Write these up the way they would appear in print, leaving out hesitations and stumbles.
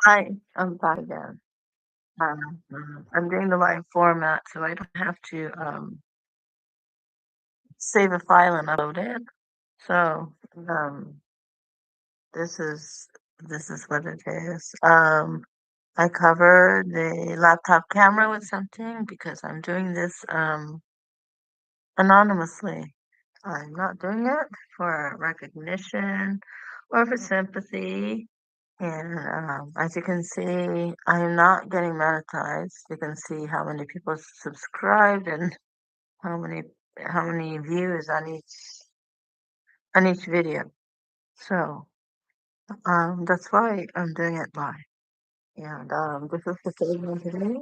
I'm back again. I'm doing the live format, so I don't have to save a file and upload it. So this is this is what it is. I cover the laptop camera with something because I'm doing this anonymously. I'm not doing it for recognition or for sympathy. And as you can see, I'm not getting monetized. You can see how many people subscribed and how many how many views on each video. So that's why I'm doing it live. And this is the third one today.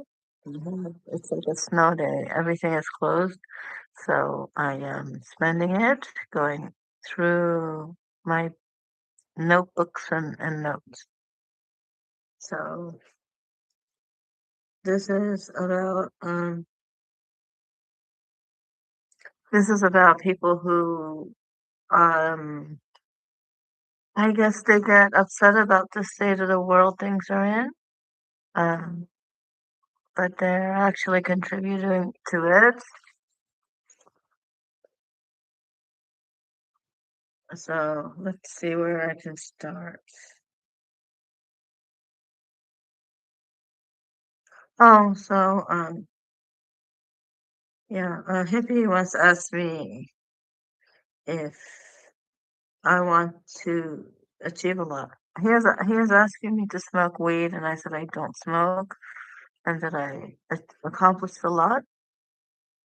It's like a snow day. Everything is closed. So I am spending it going through my notebooks and notes. So this is about people who um I guess they get upset about the state of the world things are in. Um but they're actually contributing to it. So let's see where I can start. Oh, so yeah, Hippie once asked me if I want to achieve a lot. He was asking me to smoke weed, and I said I don't smoke, and that I accomplished a lot.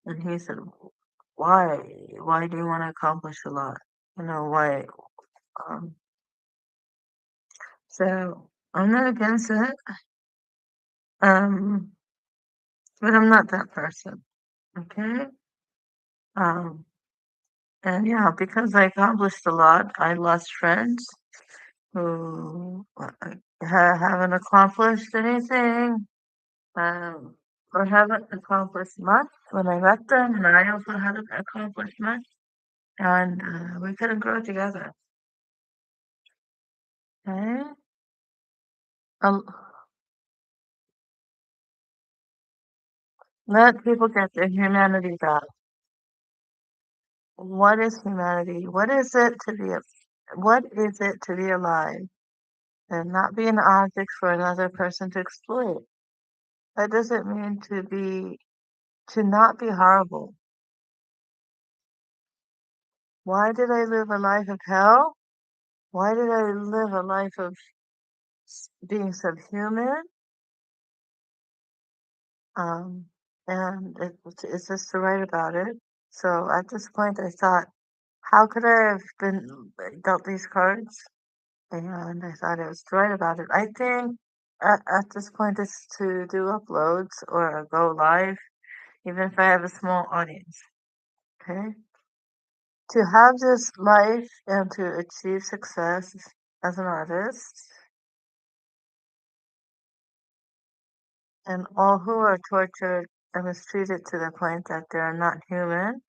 And he said, "Why? Why do you want to accomplish a lot? You know why?" Um, so I'm not against it, um, but I'm not that person. Okay. Um, and yeah, because I accomplished a lot, I lost friends who haven't accomplished anything, or haven't accomplished much when I met them, and I also haven't accomplished much, and we couldn't grow together. Okay. Um, Let people get their humanity back. What is humanity? What is it to be alive and not be an object for another person to exploit? That doesn't mean to not be horrible. Why did I live a life of hell? Why did I live a life of being subhuman? Um, and it's just to write about it. So at this point, I thought, how could I have been dealt these cards? And I thought it was to write about it. I think at this point, it's to do uploads or go live, even if I have a small audience. Okay. To have this life and to achieve success as an artist, and all who are tortured and mistreated to the point that they're not human,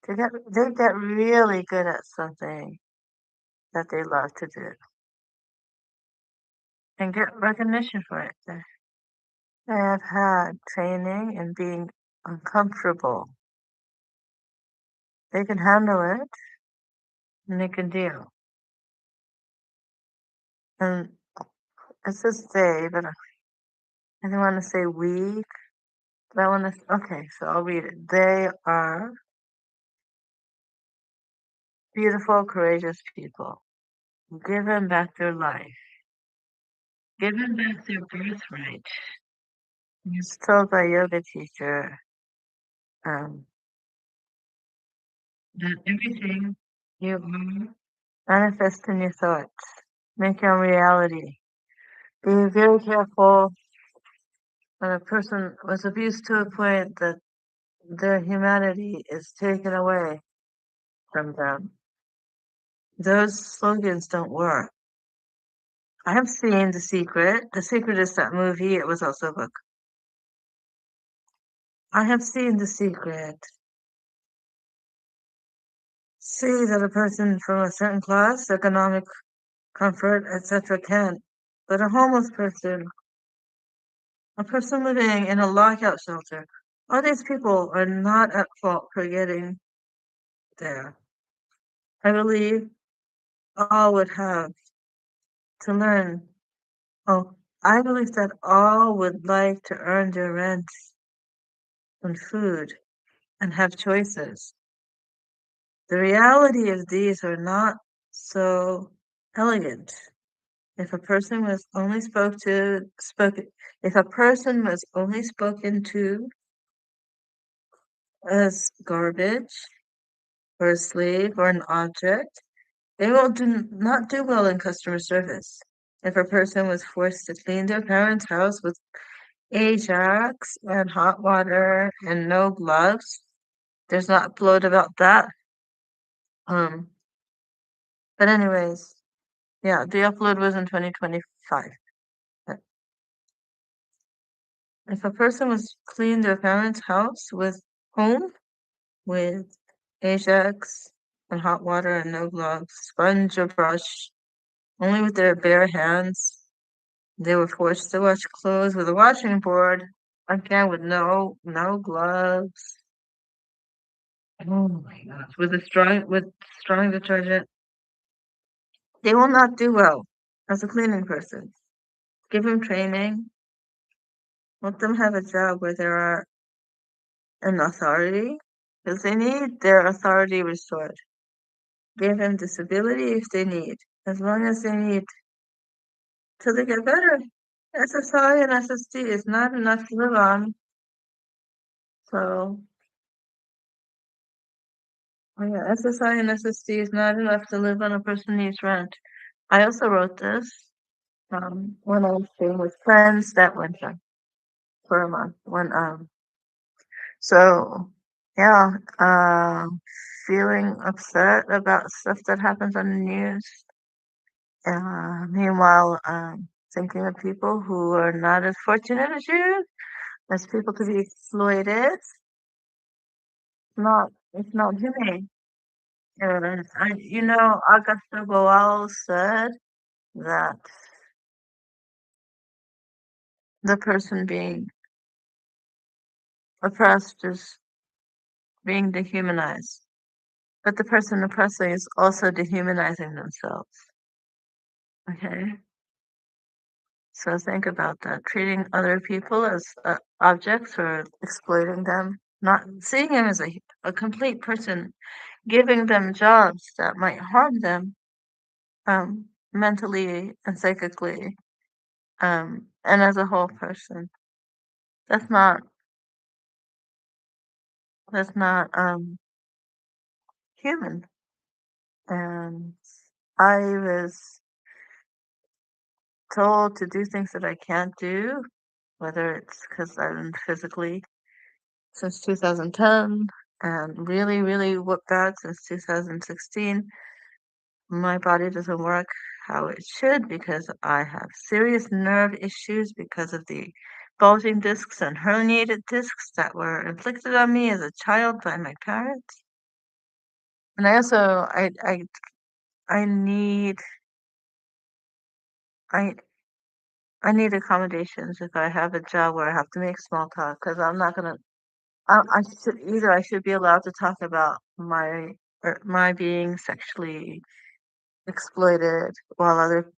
they get really good at something that they love to do and get recognition for it. They have had training in being uncomfortable. They can handle it and they can deal. And it says they, but I don't want to say we. But I want to. Okay, so I'll read it. They are beautiful, courageous people. Given back their life, given back their birthright. I was told by a yoga teacher um, that everything you are manifests in your thoughts. Make your reality. Be very careful when a person was abused to a point that their humanity is taken away from them. Those slogans don't work. I have seen The Secret. The Secret is that movie. It was also a book. I have seen The Secret. See that a person from a certain class, economic comfort, etc., can But a homeless person, a person living in a lockout shelter, all these people are not at fault for getting there. I believe all would have to learn. Oh, I believe that all would like to earn their rent and food and have choices. The reality of these are not so elegant. If a person was only if a person was only spoken to as garbage or a slave or an object, they will not do well in customer service. If a person was forced to clean their parents' house with Ajax and hot water and no gloves, there's not bloat about that. Um, but anyways, yeah, the upload was in 2025. But if a person was clean their parents' house with home with Ajax and hot water and no gloves, sponge or brush, only with their bare hands, they were forced to wash clothes with a washing board, again with no gloves. Oh my gosh, with strong detergent. They will not do well as a cleaning person. Give them training. Let them have a job where there are an authority, because they need their authority restored. Give them disability if they need, as long as they need, till they get better. SSI and SSD is not enough to live on. So, oh yeah, SSI and SSD is not enough to live on. A person needs rent. I also wrote this when I was staying with friends that winter for a month. So yeah, feeling upset about stuff that happens on the news. Meanwhile, thinking of people who are not as fortunate as people to be exploited. It's not humane. And Augusto Boal said that the person being oppressed is being dehumanized, but the person oppressing is also dehumanizing themselves. Okay? So think about that. Treating other people as objects or exploiting them, not seeing them as a complete person, giving them jobs that might harm them mentally and psychically, and as a whole person. That's not that's not human. And I was told to do things that I can't do, whether it's because I'm physically since 2010 and really, really whooped bad since 2016. My body doesn't work how it should because I have serious nerve issues because of the bulging discs and herniated discs that were inflicted on me as a child by my parents. And I also I need I I need accommodations if I have a job where I have to make small talk because I'm not gonna. I should be allowed to talk about my being sexually exploited while other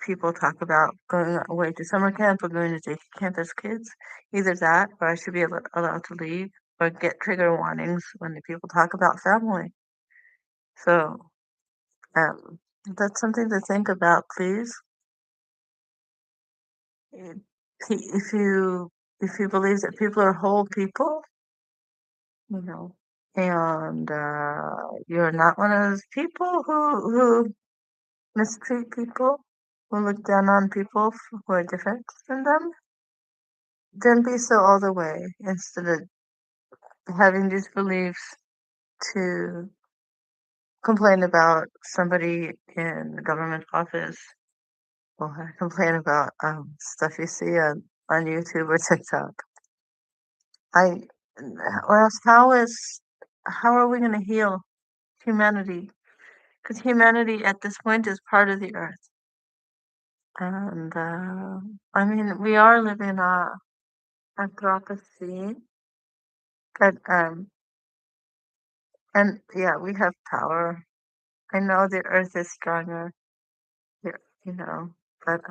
people talk about going away to summer camp or going to day camp as kids. Either that, or I should be allowed to leave or get trigger warnings when the people talk about family. So um, that's something to think about, please. If if you if you believe that people are whole people, you know, and you're not one of those people who mistreat people, who look down on people who are different than them, then be so all the way instead of having these beliefs to complain about somebody in the government office or complain about stuff you see on YouTube or TikTok. I or else how are we going to heal humanity? Because humanity at this point is part of the earth. And I mean, we are living a Anthropocene, but and yeah, we have power. I know the Earth is stronger, yeah, you know, but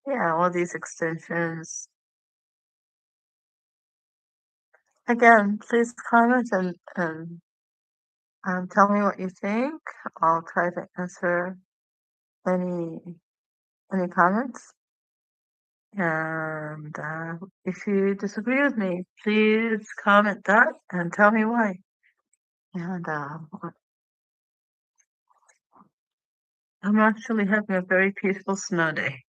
yeah, all these extensions. Again, please comment and tell me what you think. I'll try to answer any any comments. And if you disagree with me, please comment that and tell me why. And I'm actually having a very peaceful snow day.